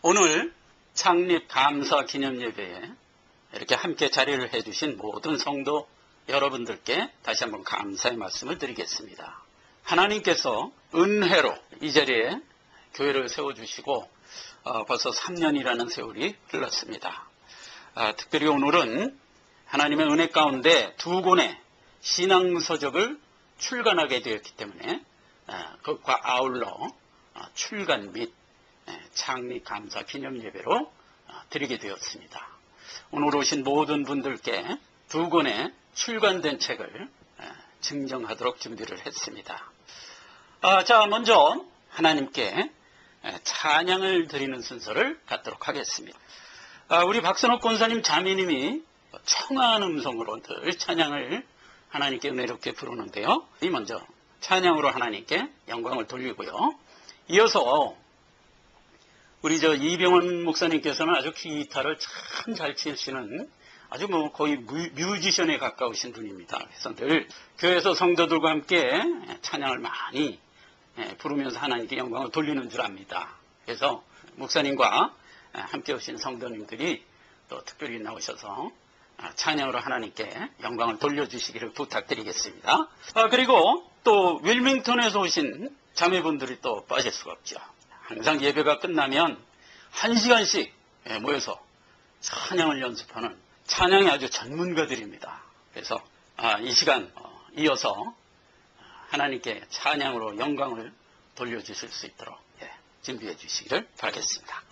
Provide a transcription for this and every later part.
오늘 창립 감사 기념 예배에 이렇게 함께 자리를 해주신 모든 성도 여러분들께 다시 한번 감사의 말씀을 드리겠습니다. 하나님께서 은혜로 이 자리에 교회를 세워주시고 벌써 3년이라는 세월이 흘렀습니다. 특별히 오늘은 하나님의 은혜 가운데 두 권의 신앙서적을 출간하게 되었기 때문에 그것과 아울러 출간 및 창립 감사 기념 예배로 드리게 되었습니다. 오늘 오신 모든 분들께 두 권의 출간된 책을 증정하도록 준비를 했습니다. 자, 먼저 하나님께 찬양을 드리는 순서를 갖도록 하겠습니다. 우리 박선옥 권사님 자매님이 청아한 음성으로 늘 찬양을 하나님께 은혜롭게 부르는데요. 이 먼저 찬양으로 하나님께 영광을 돌리고요. 이어서 우리 이병헌 목사님께서는 아주 기타를 참 잘 치시는 아주 거의 뮤지션에 가까우신 분입니다. 그래서 늘 교회에서 성도들과 함께 찬양을 많이 부르면서 하나님께 영광을 돌리는 줄 압니다. 그래서 목사님과 함께 오신 성도님들이 또 특별히 나오셔서 찬양으로 하나님께 영광을 돌려주시기를 부탁드리겠습니다. 그리고 또 윌밍턴에서 오신 자매분들이 또 빠질 수가 없죠. 항상 예배가 끝나면 1시간씩 모여서 찬양을 연습하는 찬양의 아주 전문가들입니다. 그래서 이 시간 이어서 하나님께 찬양으로 영광을 돌려주실 수 있도록 준비해 주시기를 바라겠습니다.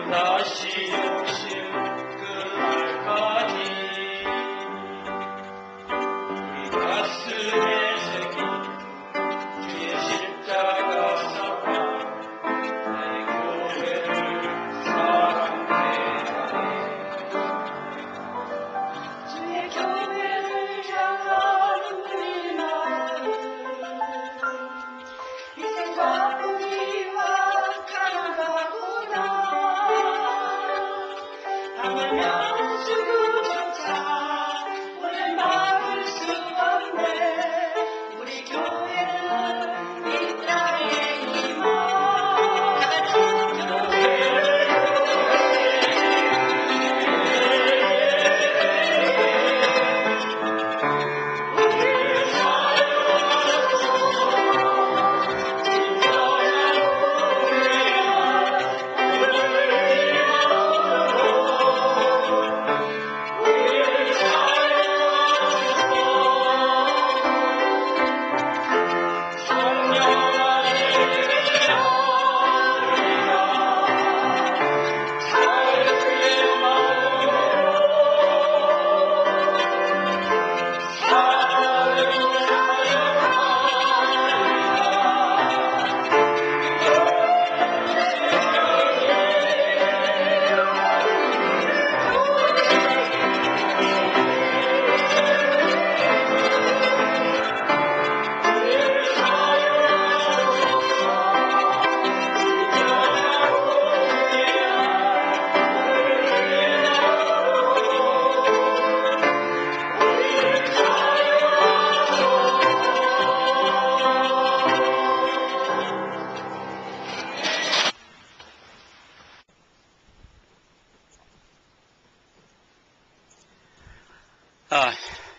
다시 오실 그날까지 우리 가슴에 새긴 주의 십자가 사랑 내 교회를 사랑해 주의 교회를 향하는 우리 마음 희생과 의와 가난하구나 하물며 죽음조차 오늘 막을 수 없네 우리 교회는 이 땅의 희망 다같이 교회를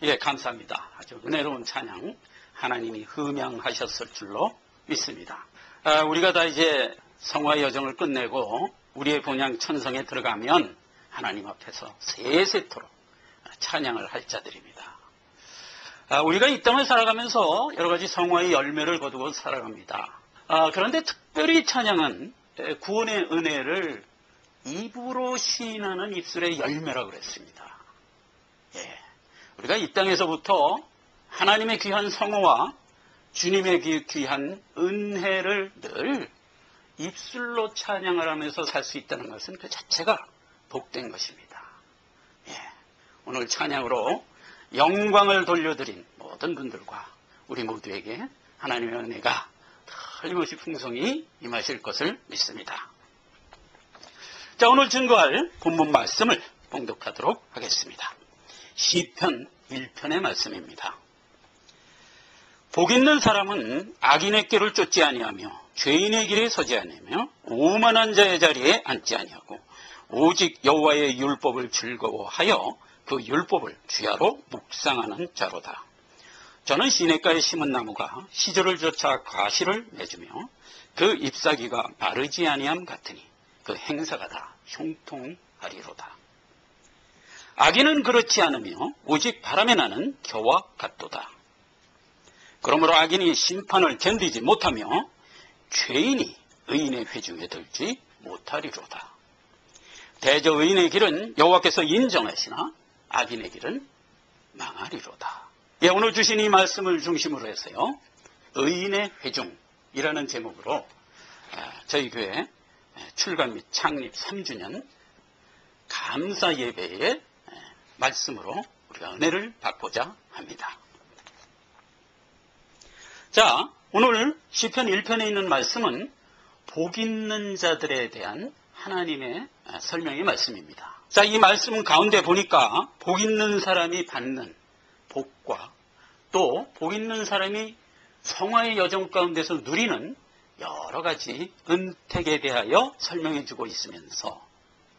예, 감사합니다. 아주 은혜로운 찬양 하나님이 흠양하셨을 줄로 믿습니다. 우리가 다 이제 성화 여정을 끝내고 우리의 본향 천성에 들어가면 하나님 앞에서 세세토록 찬양을 할 자들입니다. 우리가 이 땅을 살아가면서 여러 가지 성화의 열매를 거두고 살아갑니다. 그런데 특별히 찬양은 구원의 은혜를 입으로 시인하는 입술의 열매라고 그랬습니다. 예. 우리가 이 땅에서부터 하나님의 귀한 성호와 주님의 귀한 은혜를 늘 입술로 찬양을 하면서 살 수 있다는 것은 그 자체가 복된 것입니다. 예. 오늘 찬양으로 영광을 돌려드린 모든 분들과 우리 모두에게 하나님의 은혜가 틀림없이 풍성히 임하실 것을 믿습니다. 자, 오늘 증거할 본문 말씀을 봉독하도록 하겠습니다. 시편 1편의 말씀입니다. 복 있는 사람은 악인의 길을 쫓지 아니하며 죄인의 길에 서지 아니하며 오만한 자의 자리에 앉지 아니하고 오직 여호와의 율법을 즐거워하여 그 율법을 주야로 묵상하는 자로다. 저는 시냇가에 심은 나무가 시절을 쫓아 과실을 맺으며 그 잎사귀가 마르지 아니함 같으니 그 행사가 다 형통하리로다. 악인은 그렇지 않으며 오직 바람에 나는 겨와 같도다. 그러므로 악인이 심판을 견디지 못하며 죄인이 의인의 회중에 들지 못하리로다. 대저 의인의 길은 여호와께서 인정하시나 악인의 길은 망하리로다. 예, 오늘 주신 이 말씀을 중심으로 해서요, 의인의 회중이라는 제목으로 저희 교회 출간 및 창립 3주년 감사 예배의 말씀으로 우리가 은혜를 받고자 합니다. 자, 오늘 시편 1편에 있는 말씀은 복 있는 자들에 대한 하나님의 설명의 말씀입니다. 자, 이 말씀 가운데 보니까 복 있는 사람이 받는 복과 또 복 있는 사람이 성화의 여정 가운데서 누리는 여러 가지 은택에 대하여 설명해 주고 있으면서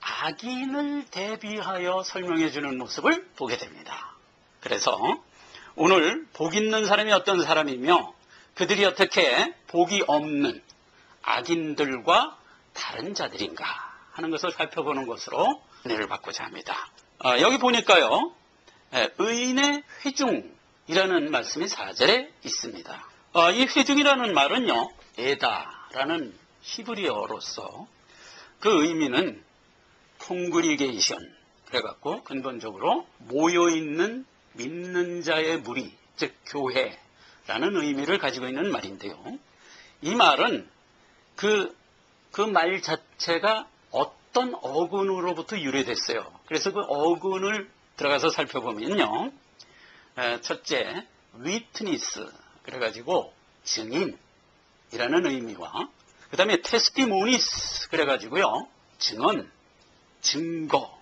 악인을 대비하여 설명해 주는 모습을 보게 됩니다. 그래서 오늘 복 있는 사람이 어떤 사람이며 그들이 어떻게 복이 없는 악인들과 다른 자들인가 하는 것을 살펴보는 것으로 은혜를 받고자 합니다. 여기 보니까요, 의인의 회중이라는 말씀이 4절에 있습니다. 이 회중이라는 말은요, 에다라는 히브리어로서 그 의미는 콩그리게이션, 그래갖고 근본적으로 모여있는 믿는 자의 무리, 즉 교회라는 의미를 가지고 있는 말인데요. 이 말은 그 말 자체가 어떤 어근으로부터 유래됐어요. 그래서 그 어근을 들어가서 살펴보면요. 첫째, 위트니스, 그래가지고 증인이라는 의미와, 그 다음에 테스티모니스, 그래가지고요, 증언, 증거,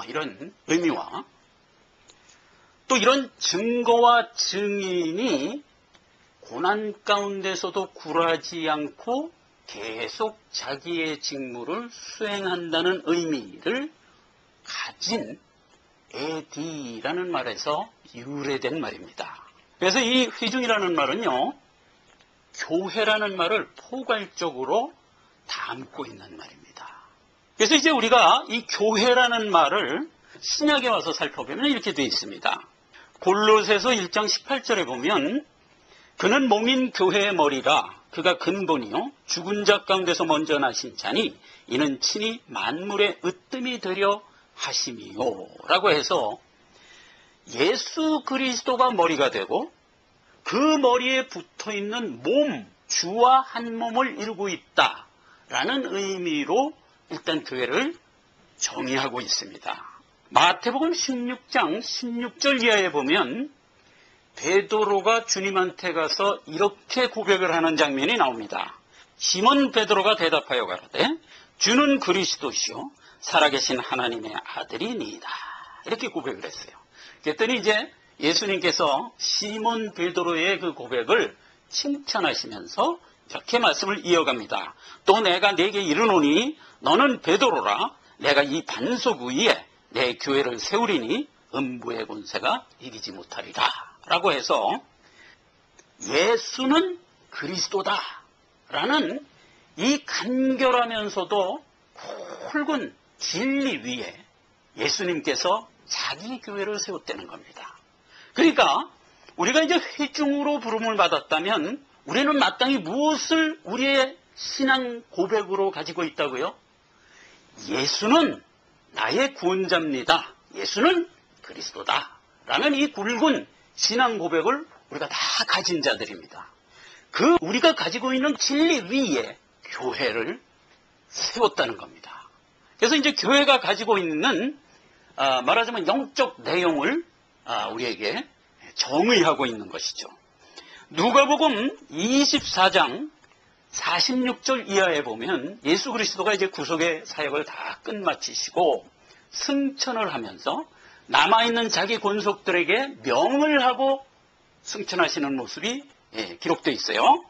이런 의미와, 또 이런 증거와 증인이 고난 가운데서도 굴하지 않고 계속 자기의 직무를 수행한다는 의미를 가진 에디라는 말에서 유래된 말입니다. 그래서 이 회중이라는 말은요, 교회라는 말을 포괄적으로 담고 있는 말입니다. 그래서 이제 우리가 이 교회라는 말을 신약에 와서 살펴보면 이렇게 되어 있습니다. 골로새서 1장 18절에 보면 그는 몸인 교회의 머리라, 그가 근본이요 죽은 자 가운데서 먼저 나신 자니 이는 친히 만물의 으뜸이 되려 하심이요 라고 해서 예수 그리스도가 머리가 되고 그 머리에 붙어있는 몸, 주와 한 몸을 이루고 있다라는 의미로 일단 교회를 정의하고 있습니다. 마태복음 16장 16절 이하에 보면 베드로가 주님한테 가서 이렇게 고백을 하는 장면이 나옵니다. 시몬 베드로가 대답하여 가로되 주는 그리스도시요 살아계신 하나님의 아들이니이다. 이렇게 고백을 했어요. 그랬더니 이제 예수님께서 시몬 베드로의 그 고백을 칭찬하시면서 이렇게 말씀을 이어갑니다. 또 내가 네게 이르노니 너는 베드로라. 내가 이 반석 위에 내 교회를 세우리니 음부의 권세가 이기지 못하리라. 라고 해서 예수는 그리스도다 라는 이 간결하면서도 굵은 진리 위에 예수님께서 자기 교회를 세웠다는 겁니다. 그러니까 우리가 이제 회중으로 부름을 받았다면 우리는 마땅히 무엇을 우리의 신앙 고백으로 가지고 있다고요? 예수는 나의 구원자입니다. 예수는 그리스도다 라는 이 굵은 신앙 고백을 우리가 다 가진 자들입니다. 그 우리가 가지고 있는 진리 위에 교회를 세웠다는 겁니다. 그래서 이제 교회가 가지고 있는 말하자면 영적 내용을 우리에게 정의하고 있는 것이죠. 누가복음 24장 46절 이하에 보면 예수 그리스도가 이제 구속의 사역을 다 끝마치시고 승천을 하면서 남아있는 자기 권속들에게 명을 하고 승천하시는 모습이 기록되어 있어요.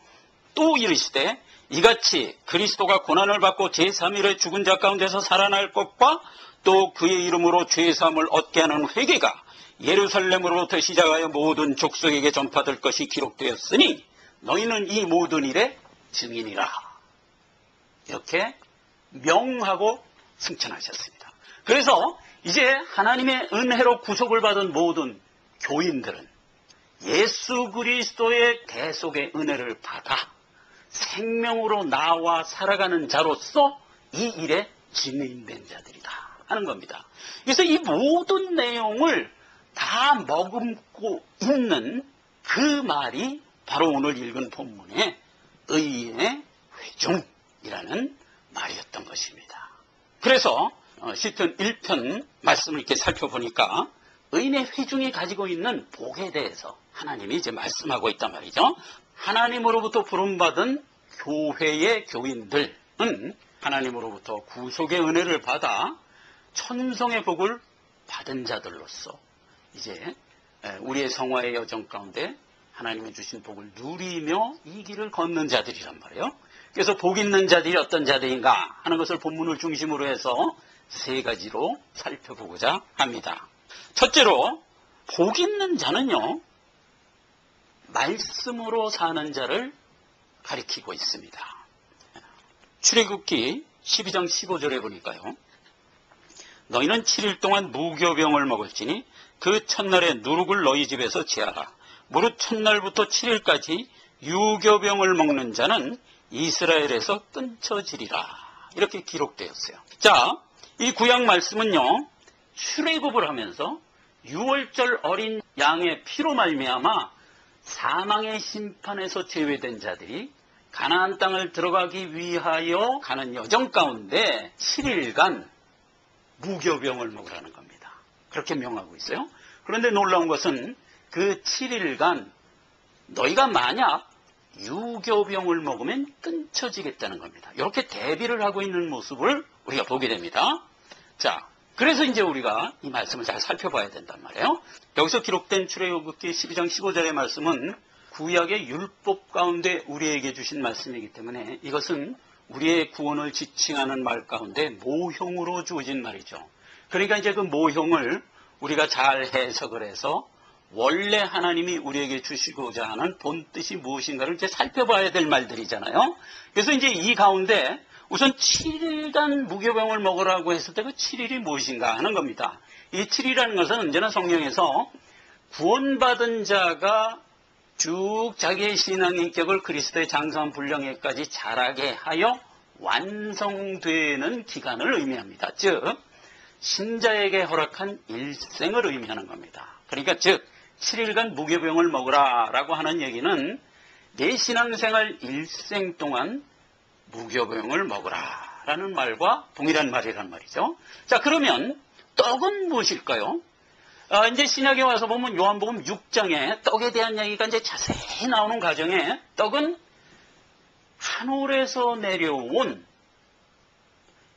또 이르시되 이같이 그리스도가 고난을 받고 제3일에 죽은 자 가운데서 살아날 것과 또 그의 이름으로 죄사함을 얻게 하는 회개가 예루살렘으로부터 시작하여 모든 족속에게 전파될 것이 기록되었으니 너희는 이 모든 일의 증인이라. 이렇게 명하고 승천하셨습니다. 그래서 이제 하나님의 은혜로 구속을 받은 모든 교인들은 예수 그리스도의 대속의 은혜를 받아 생명으로 나와 살아가는 자로서 이 일에 증인된 자들이다 하는 겁니다. 그래서 이 모든 내용을 다 머금고 있는 그 말이 바로 오늘 읽은 본문의 의인의 회중이라는 말이었던 것입니다. 그래서 시편 1편 말씀을 이렇게 살펴보니까 의인의 회중이 가지고 있는 복에 대해서 하나님이 이제 말씀하고 있단 말이죠. 하나님으로부터 부름받은 교회의 교인들은 하나님으로부터 구속의 은혜를 받아 천성의 복을 받은 자들로서 이제 우리의 성화의 여정 가운데 하나님이 주신 복을 누리며 이 길을 걷는 자들이란 말이에요. 그래서 복 있는 자들이 어떤 자들인가 하는 것을 본문을 중심으로 해서 세 가지로 살펴보고자 합니다. 첫째로 복 있는 자는요, 말씀으로 사는 자를 가리키고 있습니다. 출애굽기 12장 15절에 보니까요. 너희는 7일 동안 무교병을 먹을지니 그 첫날에 누룩을 너희 집에서 제하라. 무릇 첫날부터 7일까지 유교병을 먹는 자는 이스라엘에서 끊쳐지리라. 이렇게 기록되었어요. 자, 이 구약 말씀은요, 출애굽을 하면서 유월절 어린 양의 피로 말미암아 사망의 심판에서 제외된 자들이 가나안 땅을 들어가기 위하여 가는 여정 가운데 7일간 무교병을 먹으라는 겁니다. 그렇게 명하고 있어요. 그런데 놀라운 것은 그 7일간 너희가 만약 유교병을 먹으면 끊쳐지겠다는 겁니다. 이렇게 대비를 하고 있는 모습을 우리가 보게 됩니다. 자, 그래서 이제 우리가 이 말씀을 잘 살펴봐야 된단 말이에요. 여기서 기록된 출애굽기 12장 15절의 말씀은 구약의 율법 가운데 우리에게 주신 말씀이기 때문에 이것은 우리의 구원을 지칭하는 말 가운데 모형으로 주어진 말이죠. 그러니까 이제 그 모형을 우리가 잘 해석을 해서 원래 하나님이 우리에게 주시고자 하는 본 뜻이 무엇인가를 이제 살펴봐야 될 말들이잖아요. 그래서 이제 이 가운데 우선 7일간 무교병을 먹으라고 했을 때 그 7일이 무엇인가 하는 겁니다. 이 7일이라는 것은 언제나 성경에서 구원받은 자가 쭉 자기의 신앙 인격을 그리스도의 장성한 분량에까지 자라게 하여 완성되는 기간을 의미합니다. 즉 신자에게 허락한 일생을 의미하는 겁니다. 그러니까 즉 7일간 무교병을 먹으라 라고 하는 얘기는 내 신앙생활 일생 동안 무교병을 먹으라 라는 말과 동일한 말이란 말이죠. 자, 그러면 떡은 무엇일까요? 이제 신약에 와서 보면 요한복음 6장에 떡에 대한 얘기가 이제 자세히 나오는 과정에 떡은 하늘에서 내려온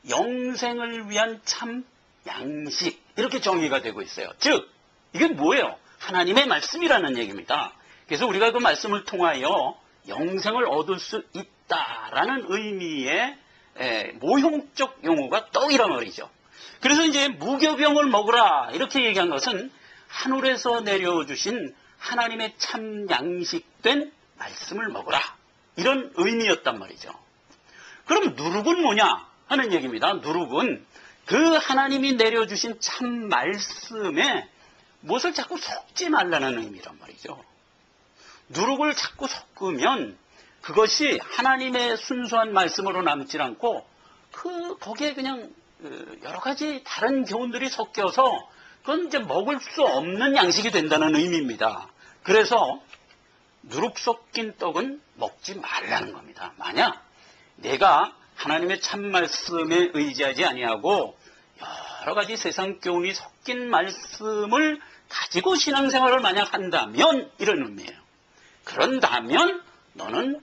영생을 위한 참 양식, 이렇게 정의가 되고 있어요. 즉 이게 뭐예요? 하나님의 말씀이라는 얘기입니다. 그래서 우리가 그 말씀을 통하여 영생을 얻을 수 있다라는 의미의 모형적 용어가 떡이란 말이죠. 그래서 이제 무교병을 먹으라 이렇게 얘기한 것은 하늘에서 내려주신 하나님의 참 양식된 말씀을 먹으라 이런 의미였단 말이죠. 그럼 누룩은 뭐냐 하는 얘기입니다. 누룩은 그 하나님이 내려주신 참 말씀에 무엇을 자꾸 섞지 말라는 의미란 말이죠. 누룩을 자꾸 섞으면 그것이 하나님의 순수한 말씀으로 남질 않고 거기에 그냥 여러 가지 다른 교훈들이 섞여서 그건 이제 먹을 수 없는 양식이 된다는 의미입니다. 그래서 누룩 섞인 떡은 먹지 말라는 겁니다. 만약 내가 하나님의 참 말씀에 의지하지 아니하고 여러 가지 세상 교훈이 섞인 말씀을 가지고 신앙생활을 만약 한다면 이런 의미예요. 그런다면 너는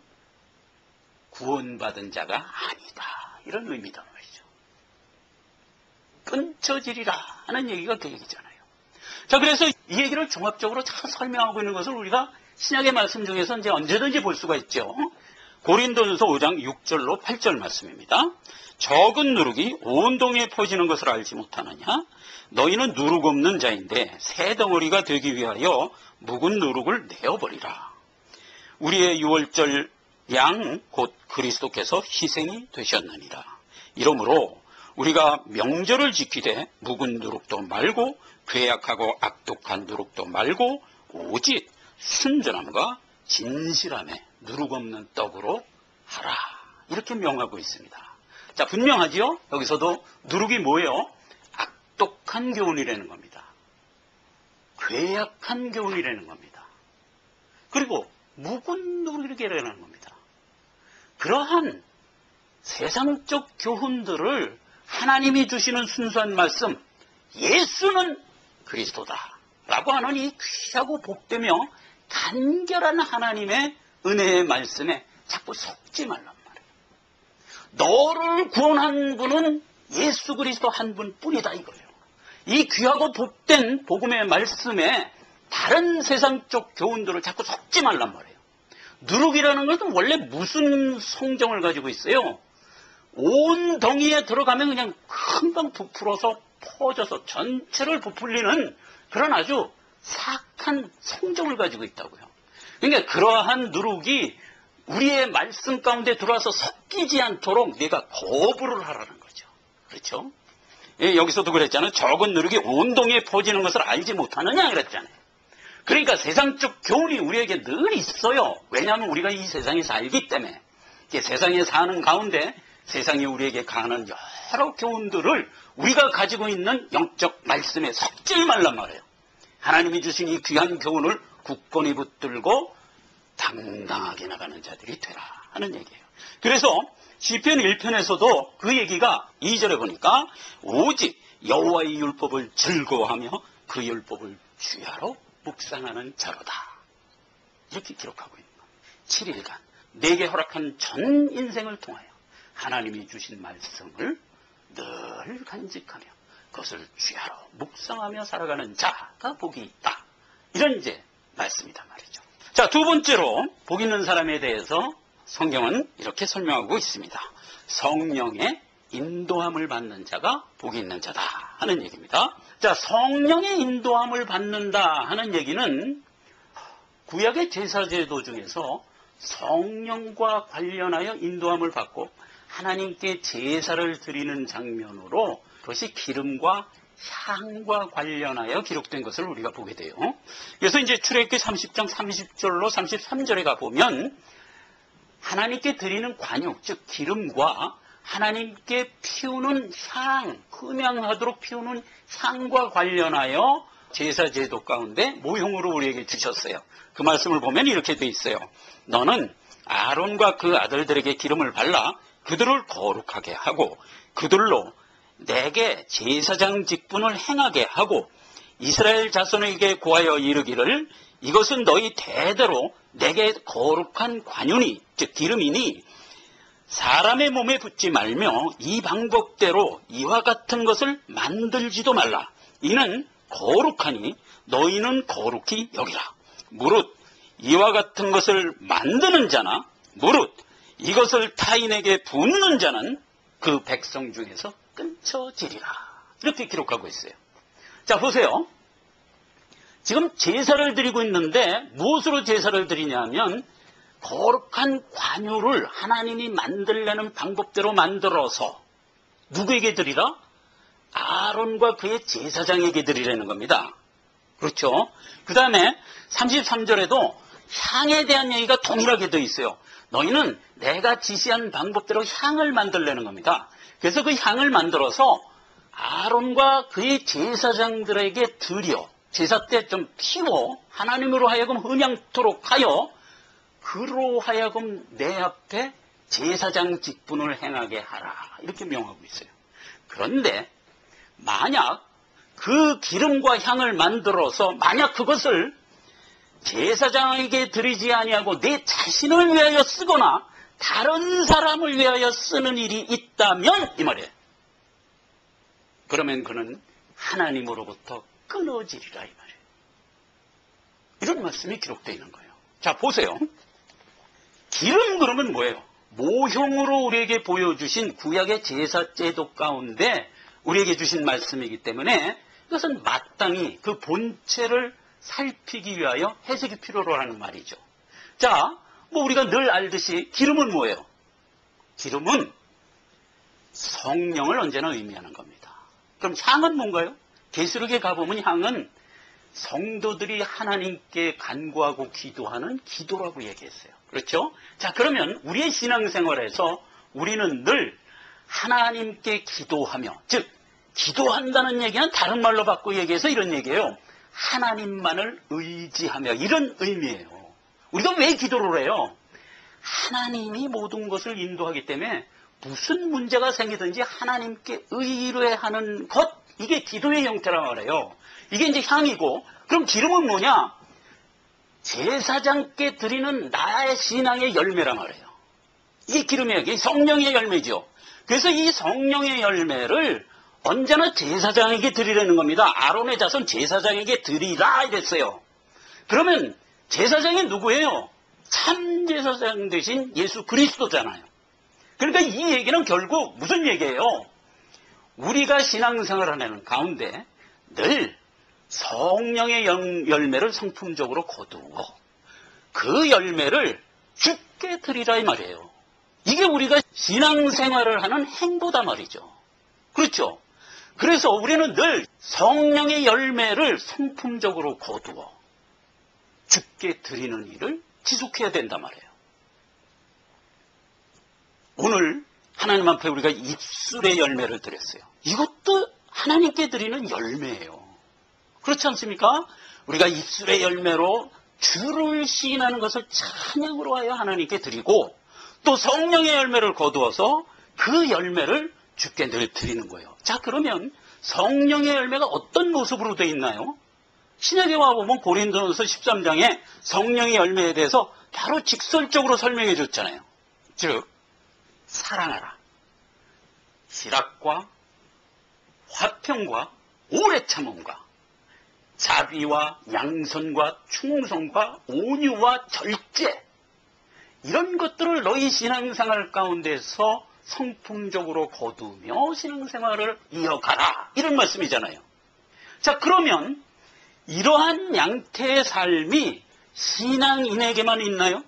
구원받은 자가 아니다. 이런 의미다 말이죠. 끊쳐지리라 하는 얘기가 그 얘기잖아요. 자, 그래서 이 얘기를 종합적으로 잘 설명하고 있는 것을 우리가 신약의 말씀 중에서 이제 언제든지 볼 수가 있죠. 고린도전서 5장 6절로 8절 말씀입니다. 적은 누룩이 온 동에 퍼지는 것을 알지 못하느냐? 너희는 누룩 없는 자인데 새 덩어리가 되기 위하여 묵은 누룩을 내어버리라. 우리의 유월절 양 곧 그리스도께서 희생이 되셨느니라. 이러므로 우리가 명절을 지키되 묵은 누룩도 말고 괴악하고 악독한 누룩도 말고 오직 순전함과 진실함에 누룩 없는 떡으로 하라. 이렇게 명하고 있습니다. 자, 분명하지요? 여기서도 누룩이 뭐예요? 악독한 교훈이라는 겁니다. 괴악한 교훈이라는 겁니다. 그리고 묵은 누룩이라는 겁니다. 그러한 세상적 교훈들을 하나님이 주시는 순수한 말씀, 예수는 그리스도다 라고 하는 이 귀하고 복되며 간결한 하나님의 은혜의 말씀에 자꾸 섞지 말란 말이에요. 너를 구원한 분은 예수 그리스도 한 분뿐이다 이거예요. 이 귀하고 복된 복음의 말씀에 다른 세상적 교훈들을 자꾸 섞지 말란 말이에요. 누룩이라는 것은 원래 무슨 성정을 가지고 있어요? 온 덩이에 들어가면 그냥 금방 부풀어서 퍼져서 전체를 부풀리는 그런 아주 사악한 성정을 가지고 있다고요. 그러니까 그러한 누룩이 우리의 말씀 가운데 들어와서 섞이지 않도록 내가 거부를 하라는 거죠. 그렇죠? 예, 여기서도 그랬잖아요. 적은 누룩이 온 동에 퍼지는 것을 알지 못하느냐 그랬잖아요. 그러니까 세상적 교훈이 우리에게 늘 있어요. 왜냐하면 우리가 이 세상에 살기 때문에 세상에 사는 가운데 세상이 우리에게 가하는 여러 교훈들을 우리가 가지고 있는 영적 말씀에 섞지 말란 말이에요. 하나님이 주신 이 귀한 교훈을 굳건히 붙들고 당당하게 나가는 자들이 되라 하는 얘기예요. 그래서 시편 1편에서도 그 얘기가 2절에 보니까 오직 여호와의 율법을 즐거워하며 그 율법을 주야로 묵상하는 자로다. 이렇게 기록하고 있는 거예요. 7일간 내게 허락한 전 인생을 통하여 하나님이 주신 말씀을 늘 간직하며 그것을 주야로 묵상하며 살아가는 자가 복이 있다. 이런 이제 말씀이단 말이죠. 자, 두 번째로 복 있는 사람에 대해서 성경은 이렇게 설명하고 있습니다. 성령의 인도함을 받는 자가 복이 있는 자다 하는 얘기입니다. 자, 성령의 인도함을 받는다 하는 얘기는 구약의 제사제도 중에서 성령과 관련하여 인도함을 받고 하나님께 제사를 드리는 장면으로 그것이 기름과 향과 관련하여 기록된 것을 우리가 보게 돼요. 그래서 이제 출애굽기 30장 30절로 33절에 가보면 하나님께 드리는 관유, 즉 기름과 하나님께 피우는 향, 흠향하도록 피우는 향과 관련하여 제사제도 가운데 모형으로 우리에게 주셨어요. 그 말씀을 보면 이렇게 돼 있어요. 너는 아론과 그 아들들에게 기름을 발라 그들을 거룩하게 하고 그들로 내게 제사장 직분을 행하게 하고 이스라엘 자손에게 고하여 이르기를 이것은 너희 대대로 내게 거룩한 관유니 즉 기름이니 사람의 몸에 붓지 말며 이 방법대로 이와 같은 것을 만들지도 말라. 이는 거룩하니 너희는 거룩히 여기라. 무릇 이와 같은 것을 만드는 자나 무릇 이것을 타인에게 붓는 자는 그 백성 중에서 끊쳐지리라. 이렇게 기록하고 있어요. 자, 보세요. 지금 제사를 드리고 있는데 무엇으로 제사를 드리냐면 거룩한 관유를 하나님이 만들려는 방법대로 만들어서 누구에게 드리라? 아론과 그의 제사장에게 드리라는 겁니다. 그렇죠? 그 다음에 33절에도 향에 대한 얘기가 동일하게 되어 있어요. 너희는 내가 지시한 방법대로 향을 만들려는 겁니다. 그래서 그 향을 만들어서 아론과 그의 제사장들에게 드려 제사 때 좀 피워 하나님으로 하여금 흠향토록 하여 그로 하여금 내 앞에 제사장 직분을 행하게 하라. 이렇게 명하고 있어요. 그런데 만약 그 기름과 향을 만들어서 만약 그것을 제사장에게 드리지 아니하고 내 자신을 위하여 쓰거나 다른 사람을 위하여 쓰는 일이 있다면 이 말이에요. 그러면 그는 하나님으로부터 끊어지리라 이 말이에요. 이런 말씀이 기록되어 있는 거예요. 자, 보세요. 기름 그러면 뭐예요? 모형으로 우리에게 보여주신 구약의 제사제도 가운데 우리에게 주신 말씀이기 때문에 이것은 마땅히 그 본체를 살피기 위하여 해석이 필요로 하는 말이죠. 자, 우리가 늘 알듯이 기름은 뭐예요? 기름은 성령을 언제나 의미하는 겁니다. 그럼 향은 뭔가요? 계시록에 가보면 향은 성도들이 하나님께 간구하고 기도하는 기도라고 얘기했어요. 그렇죠? 자, 그러면 우리의 신앙생활에서 우리는 늘 하나님께 기도하며, 즉 기도한다는 얘기는 다른 말로 바꿔 얘기해서 이런 얘기예요. 하나님만을 의지하며, 이런 의미예요. 우리가 왜 기도를 해요? 하나님이 모든 것을 인도하기 때문에 무슨 문제가 생기든지 하나님께 의뢰하는 것, 이게 기도의 형태라고 말해요. 이게 이제 향이고, 그럼 기름은 뭐냐? 제사장께 드리는 나의 신앙의 열매란 말이에요. 이게 기름이에요. 이게 성령의 열매죠. 그래서 이 성령의 열매를 언제나 제사장에게 드리라는 겁니다. 아론의 자손 제사장에게 드리라 이랬어요. 그러면 제사장이 누구예요? 참 제사장 되신 예수 그리스도잖아요. 그러니까 이 얘기는 결국 무슨 얘기예요? 우리가 신앙생활을 하는 가운데 늘 성령의 열매를 성품적으로 거두고 그 열매를 주께 드리라 이 말이에요. 이게 우리가 신앙생활을 하는 행보다 말이죠. 그렇죠? 그래서 우리는 늘 성령의 열매를 성품적으로 거두어 주께 드리는 일을 지속해야 된단 말이에요. 오늘 하나님 앞에 우리가 입술의 열매를 드렸어요. 이것도 하나님께 드리는 열매예요. 그렇지 않습니까? 우리가 입술의 열매로 주를 시인하는 것을 찬양으로 하여 하나님께 드리고, 또 성령의 열매를 거두어서 그 열매를 주께 늘 드리는 거예요. 자, 그러면 성령의 열매가 어떤 모습으로 되어 있나요? 신약에 와보면 고린도전서 13장에 성령의 열매에 대해서 바로 직설적으로 설명해 줬잖아요. 즉, 사랑하라, 희락과 화평과 오래 참음과 자비와 양선과 충성과 온유와 절제, 이런 것들을 너희 신앙생활 가운데서 성품적으로 거두며 신앙생활을 이어가라, 이런 말씀이잖아요. 자, 그러면 이러한 양태의 삶이 신앙인에게만 있나요?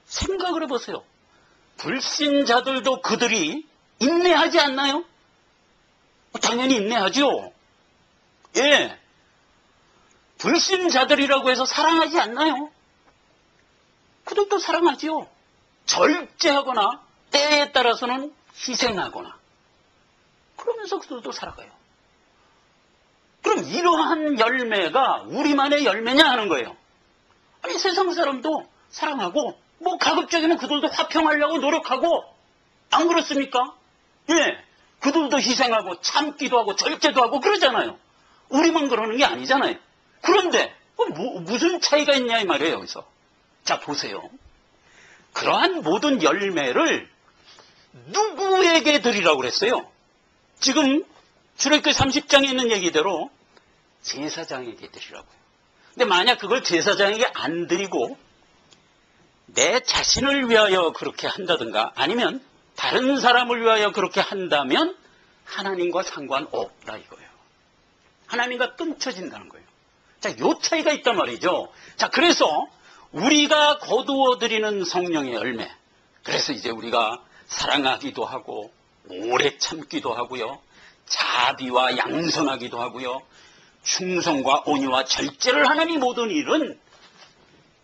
생각을 해보세요. 불신자들도 그들이 인내하지 않나요? 당연히 인내하죠. 예. 불신자들이라고 해서 사랑하지 않나요? 그들도 사랑하죠. 절제하거나 때에 따라서는 희생하거나 그러면서 그들도 살아가요. 그럼 이러한 열매가 우리만의 열매냐 하는 거예요. 아니, 세상 사람도 사랑하고 뭐 가급적이면 그들도 화평하려고 노력하고, 안 그렇습니까? 예, 그들도 희생하고 참기도 하고 절제도 하고 그러잖아요. 우리만 그러는 게 아니잖아요. 그런데 무슨 차이가 있냐 이 말이에요. 여기서 자, 보세요. 그러한 모든 열매를 누구에게 드리라고 그랬어요? 지금 출애굽기 30장에 있는 얘기대로 제사장에게 드리라고요. 근데 만약 그걸 제사장에게 안 드리고 내 자신을 위하여 그렇게 한다든가 아니면 다른 사람을 위하여 그렇게 한다면 하나님과 상관없다 이거예요. 하나님과 끊쳐진다는 거예요. 자, 요 차이가 있단 말이죠. 자, 그래서 우리가 거두어드리는 성령의 열매, 그래서 이제 우리가 사랑하기도 하고 오래 참기도 하고요, 자비와 양선하기도 하고요, 충성과 온유와 절제를 하는 이 모든 일은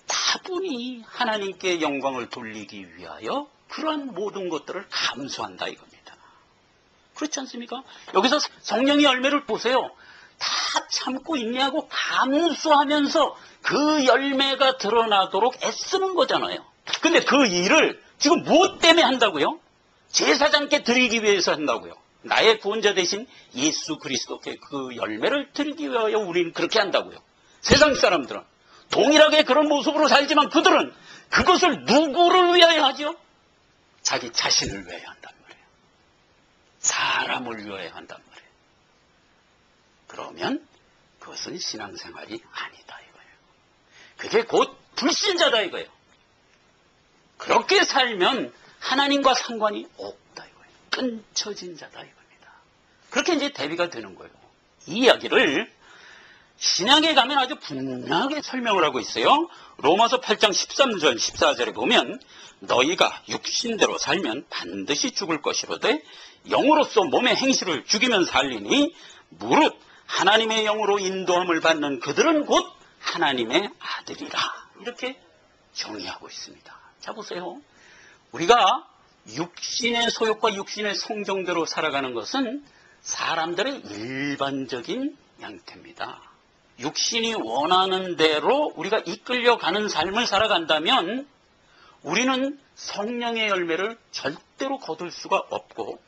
다분히 하나님께 영광을 돌리기 위하여 그러한 모든 것들을 감수한다 이겁니다. 그렇지 않습니까? 여기서 성령의 열매를 보세요. 다 참고 인내하고 감수하면서 그 열매가 드러나도록 애쓰는 거잖아요. 근데 그 일을 지금 무엇 때문에 한다고요? 제사장께 드리기 위해서 한다고요. 나의 구원자 대신 예수 그리스도께 그 열매를 드리기 위하여 우리는 그렇게 한다고요. 세상 사람들은 동일하게 그런 모습으로 살지만 그들은 그것을 누구를 위하여 하죠? 자기 자신을 위하여 한단 말이에요. 사람을 위하여 한단 말이에요. 그러면 그것은 신앙생활이 아니다 이거예요. 그게 곧 불신자다 이거예요. 그렇게 살면 하나님과 상관이 없다 이거예요. 끊쳐진 자다 이겁니다. 그렇게 이제 대비가 되는 거예요. 이 이야기를 신약에 가면 아주 분명하게 설명을 하고 있어요. 로마서 8장 13절 14절에 보면 너희가 육신대로 살면 반드시 죽을 것이로되 영으로서 몸의 행실을 죽이면 살리니 무릇 하나님의 영으로 인도함을 받는 그들은 곧 하나님의 아들이라. 이렇게 정의하고 있습니다. 자, 보세요. 우리가 육신의 소욕과 육신의 성정대로 살아가는 것은 사람들의 일반적인 양태입니다. 육신이 원하는 대로 우리가 이끌려가는 삶을 살아간다면 우리는 성령의 열매를 절대로 거둘 수가 없고,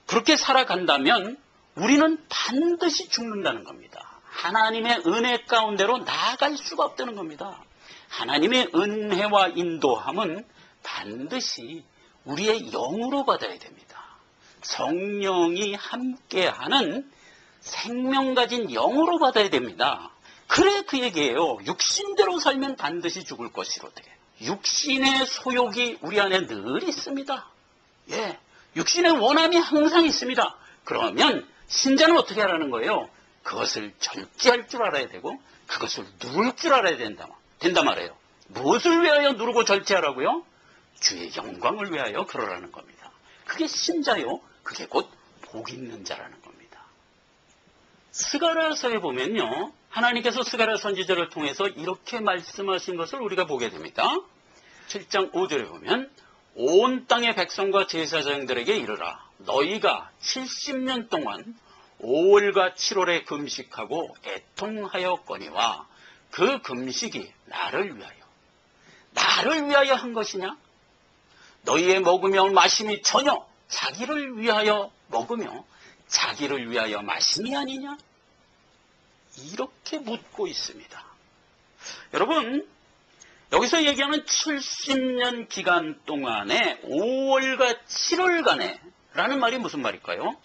그렇게 살아간다면 우리는 반드시 죽는다는 겁니다. 하나님의 은혜 가운데로 나아갈 수가 없다는 겁니다. 하나님의 은혜와 인도함은 반드시 우리의 영으로 받아야 됩니다. 성령이 함께하는 생명 가진 영으로 받아야 됩니다. 그래 그 얘기예요. 육신대로 살면 반드시 죽을 것이로되. 육신의 소욕이 우리 안에 늘 있습니다. 예, 육신의 원함이 항상 있습니다. 그러면 신자는 어떻게 하라는 거예요? 그것을 절제할 줄 알아야 되고 그것을 누를 줄 알아야 된다 말이에요. 무엇을 위하여 누르고 절제하라고요? 주의 영광을 위하여 그러라는 겁니다. 그게 신자요. 그게 곧 복 있는 자라는 겁니다. 스가랴서에 보면요, 하나님께서 스가랴 선지자를 통해서 이렇게 말씀하신 것을 우리가 보게 됩니다. 7장 5절에 보면 온 땅의 백성과 제사장들에게 이르라. 너희가 70년 동안 5월과 7월에 금식하고 애통하였거니와 그 금식이 나를 위하여 한 것이냐? 너희의 먹으며 마심이 전혀 자기를 위하여 먹으며 자기를 위하여 마심이 아니냐? 이렇게 묻고 있습니다. 여러분, 여기서 얘기하는 70년 기간 동안에 5월과 7월간에 라는 말이 무슨 말일까요?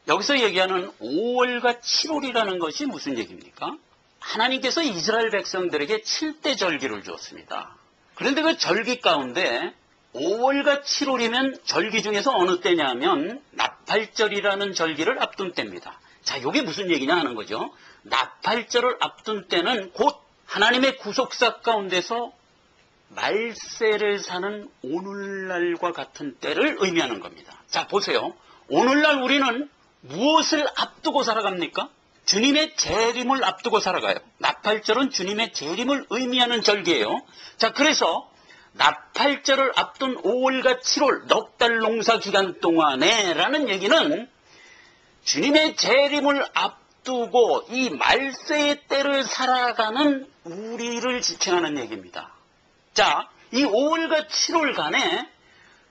여기서 얘기하는 5월과 7월이라는 것이 무슨 얘기입니까? 하나님께서 이스라엘 백성들에게 7대 절기를 주었습니다. 그런데 그 절기 가운데 5월과 7월이면 절기 중에서 어느 때냐면 나팔절이라는 절기를 앞둔 때입니다. 자, 이게 무슨 얘기냐 하는 거죠. 나팔절을 앞둔 때는 곧 하나님의 구속사 가운데서 말세를 사는 오늘날과 같은 때를 의미하는 겁니다. 자, 보세요. 오늘날 우리는 무엇을 앞두고 살아갑니까? 주님의 재림을 앞두고 살아가요. 나팔절은 주님의 재림을 의미하는 절기예요. 자, 그래서 나팔절을 앞둔 5월과 7월 넉 달 농사 기간 동안에 라는 얘기는 주님의 재림을 앞두고 이 말세의 때를 살아가는 우리를 지칭하는 얘기입니다. 자, 이 5월과 7월간에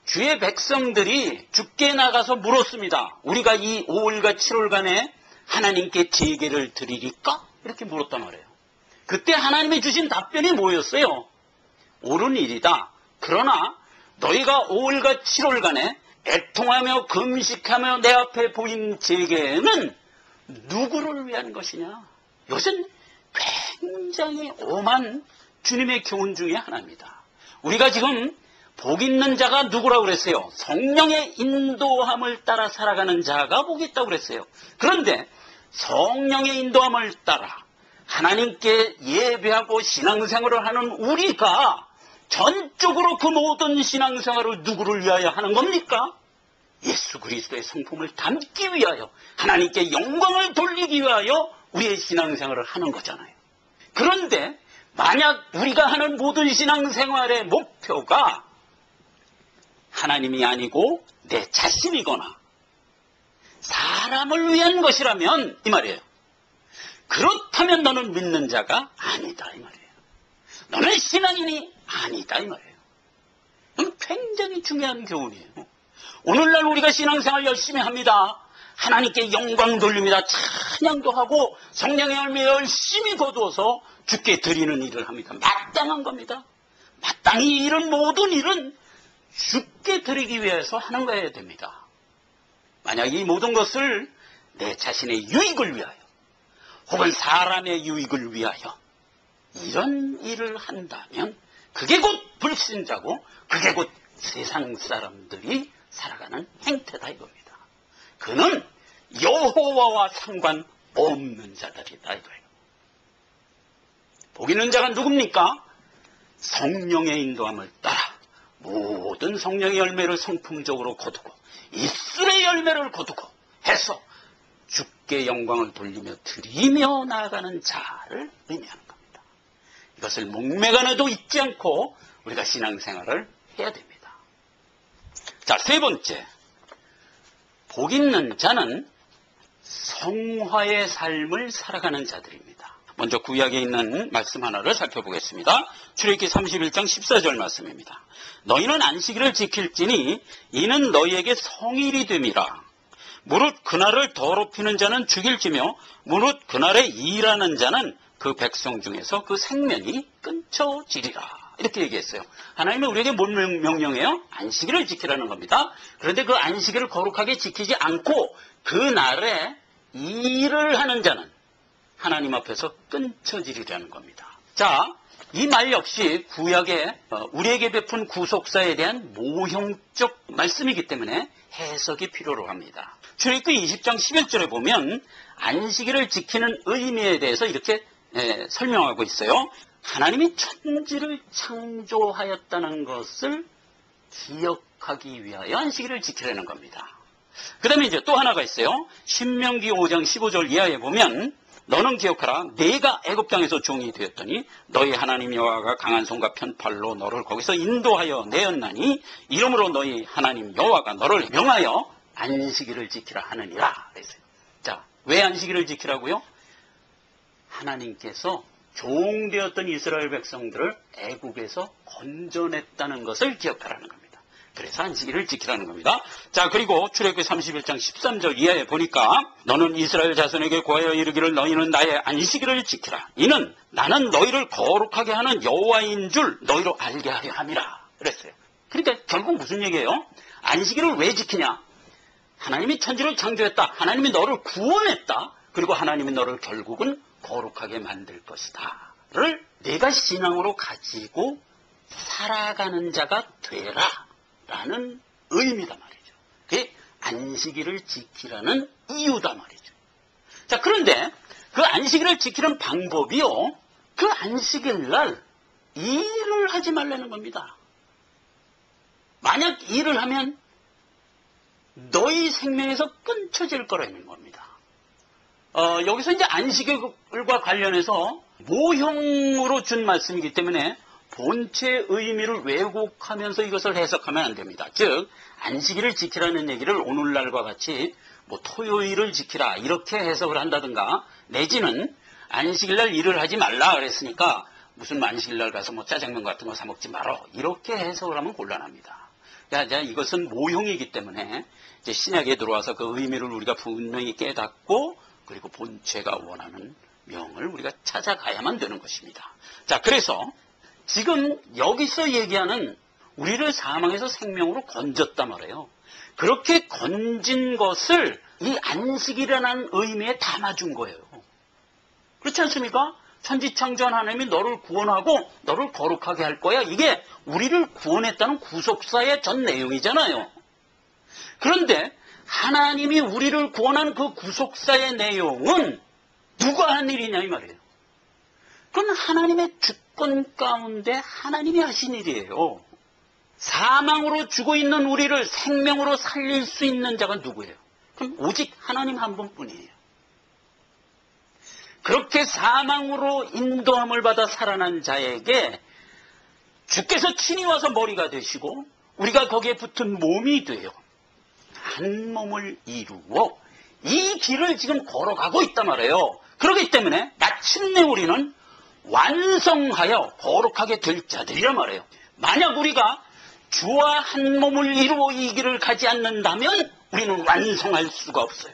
주의 백성들이 주께 나가서 물었습니다. 우리가 이 5월과 7월간에 하나님께 제게를 드리리까? 이렇게 물었단 말이에요. 그때 하나님이 주신 답변이 뭐였어요? 옳은 일이다. 그러나 너희가 5월과 7월간에 애통하며 금식하며 내 앞에 보인 제게는 누구를 위한 것이냐? 이것은 굉장히 엄한 주님의 교훈 중에 하나입니다. 우리가 지금 복 있는 자가 누구라고 그랬어요? 성령의 인도함을 따라 살아가는 자가 복이 있다고 그랬어요. 그런데 성령의 인도함을 따라 하나님께 예배하고 신앙생활을 하는 우리가 전적으로 그 모든 신앙생활을 누구를 위하여 하는 겁니까? 예수 그리스도의 성품을 담기 위하여 하나님께 영광을 돌리기 위하여 우리의 신앙생활을 하는 거잖아요. 그런데 만약 우리가 하는 모든 신앙생활의 목표가 하나님이 아니고 내 자신이거나 사람을 위한 것이라면 이 말이에요. 그렇다면 너는 믿는 자가 아니다 이 말이에요. 너는 신앙인이 아니다 이 말이에요. 이건 굉장히 중요한 교훈이에요. 오늘날 우리가 신앙생활 열심히 합니다. 하나님께 영광 돌립니다. 찬양도 하고 성령의 열매 열심히 거두어서 주께 드리는 일을 합니다. 마땅한 겁니다. 마땅히 이런 모든 일은 주께 드리기 위해서 하는 거여야 됩니다. 만약 이 모든 것을 내 자신의 유익을 위하여 혹은 사람의 유익을 위하여 이런 일을 한다면 그게 곧 불신자고 그게 곧 세상 사람들이 살아가는 행태다 이겁니다. 그는 여호와와 상관없는 자들이다 이거예요. 복 있는 자가 누굽니까? 성령의 인도함을 따라 모든 성령의 열매를 성품적으로 거두고 입술의 열매를 거두고 해서 주께 영광을 돌리며 드리며 나아가는 자를 의미하는 겁니다. 이것을 목매간에도 잊지 않고 우리가 신앙생활을 해야 됩니다. 자, 세 번째, 복 있는 자는 성화의 삶을 살아가는 자들입니다. 먼저 구약에 있는 말씀 하나를 살펴보겠습니다. 출애굽기 31장 14절 말씀입니다. 너희는 안식일을 지킬지니 이는 너희에게 성일이 됨이라. 무릇 그날을 더럽히는 자는 죽일지며 무릇 그날에 일하는 자는 그 백성 중에서 그 생명이 끊쳐지리라. 이렇게 얘기했어요. 하나님은 우리에게 뭔 명령해요? 안식일을 지키라는 겁니다. 그런데 그 안식일을 거룩하게 지키지 않고 그 날에 일을 하는 자는 하나님 앞에서 끊쳐지리라는 겁니다. 자, 이 말 역시 구약에 우리에게 베푼 구속사에 대한 모형적 말씀이기 때문에 해석이 필요로 합니다. 출애굽기 20장 11절에 보면 안식일을 지키는 의미에 대해서 이렇게 설명하고 있어요. 하나님이 천지를 창조하였다는 것을 기억하기 위하여 안식일을 지키려는 겁니다. 그 다음에 이제 또 하나가 있어요. 신명기 5장 15절 이하에 보면 너는 기억하라. 내가 애굽 땅에서 종이 되었더니 너희 하나님 여호와가 강한 손과 편팔로 너를 거기서 인도하여 내었나니 이러므로 너희 하나님 여호와가 너를 명하여 안식일을 지키라 하느니라. 그랬어요. 자, 왜 안식일을 지키라고요? 하나님께서 종되었던 이스라엘 백성들을 애국에서 건져냈다는 것을 기억하라는 겁니다. 그래서 안식일을 지키라는 겁니다. 자, 그리고 출애굽기 31장 13절 이하에 보니까 너는 이스라엘 자손에게 고하여 이르기를 너희는 나의 안식일을 지키라. 이는 나는 너희를 거룩하게 하는 여호와인 줄 너희로 알게 하려 함이라. 그랬어요. 그러니까 결국 무슨 얘기예요? 안식일을 왜 지키냐? 하나님이 천지를 창조했다. 하나님이 너를 구원했다. 그리고 하나님이 너를 결국은 거룩하게 만들 것이다. 를 내가 신앙으로 가지고 살아가는 자가 되라. 라는 의미다 말이죠. 그게 안식일을 지키라는 이유다 말이죠. 자, 그런데 그 안식일을 지키는 방법이요. 그 안식일 날 일을 하지 말라는 겁니다. 만약 일을 하면 너희 생명에서 끊쳐질 거라는 겁니다. 여기서 이제 안식일과 관련해서 모형으로 준 말씀이기 때문에 본체의 의미를 왜곡하면서 이것을 해석하면 안 됩니다. 즉 안식일을 지키라는 얘기를 오늘날과 같이 뭐 토요일을 지키라 이렇게 해석을 한다든가 내지는 안식일날 일을 하지 말라 그랬으니까 무슨 안식일날 가서 뭐 짜장면 같은 거 사 먹지 말어 이렇게 해석을 하면 곤란합니다. 이것은 모형이기 때문에 이제 신약에 들어와서 그 의미를 우리가 분명히 깨닫고 그리고 본체가 원하는 명을 우리가 찾아가야만 되는 것입니다. 자, 그래서 지금 여기서 얘기하는 우리를 사망에서 생명으로 건졌단 말이에요. 그렇게 건진 것을 이 안식이라는 의미에 담아준 거예요. 그렇지 않습니까? 천지창조한 하나님이 너를 구원하고 너를 거룩하게 할 거야. 이게 우리를 구원했다는 구속사의 전 내용이잖아요. 그런데 하나님이 우리를 구원한 그 구속사의 내용은 누가 한 일이냐 이 말이에요. 그건 하나님의 주권 가운데 하나님이 하신 일이에요. 사망으로 죽어 있는 우리를 생명으로 살릴 수 있는 자가 누구예요? 그럼 오직 하나님 한 분뿐이에요. 그렇게 사망으로 인도함을 받아 살아난 자에게 주께서 친히 와서 머리가 되시고 우리가 거기에 붙은 몸이 돼요. 한 몸을 이루어 이 길을 지금 걸어가고 있단 말이에요. 그렇기 때문에 마침내 우리는 완성하여 거룩하게 될 자들이란 말이에요. 만약 우리가 주와 한 몸을 이루어 이 길을 가지 않는다면 우리는 완성할 수가 없어요.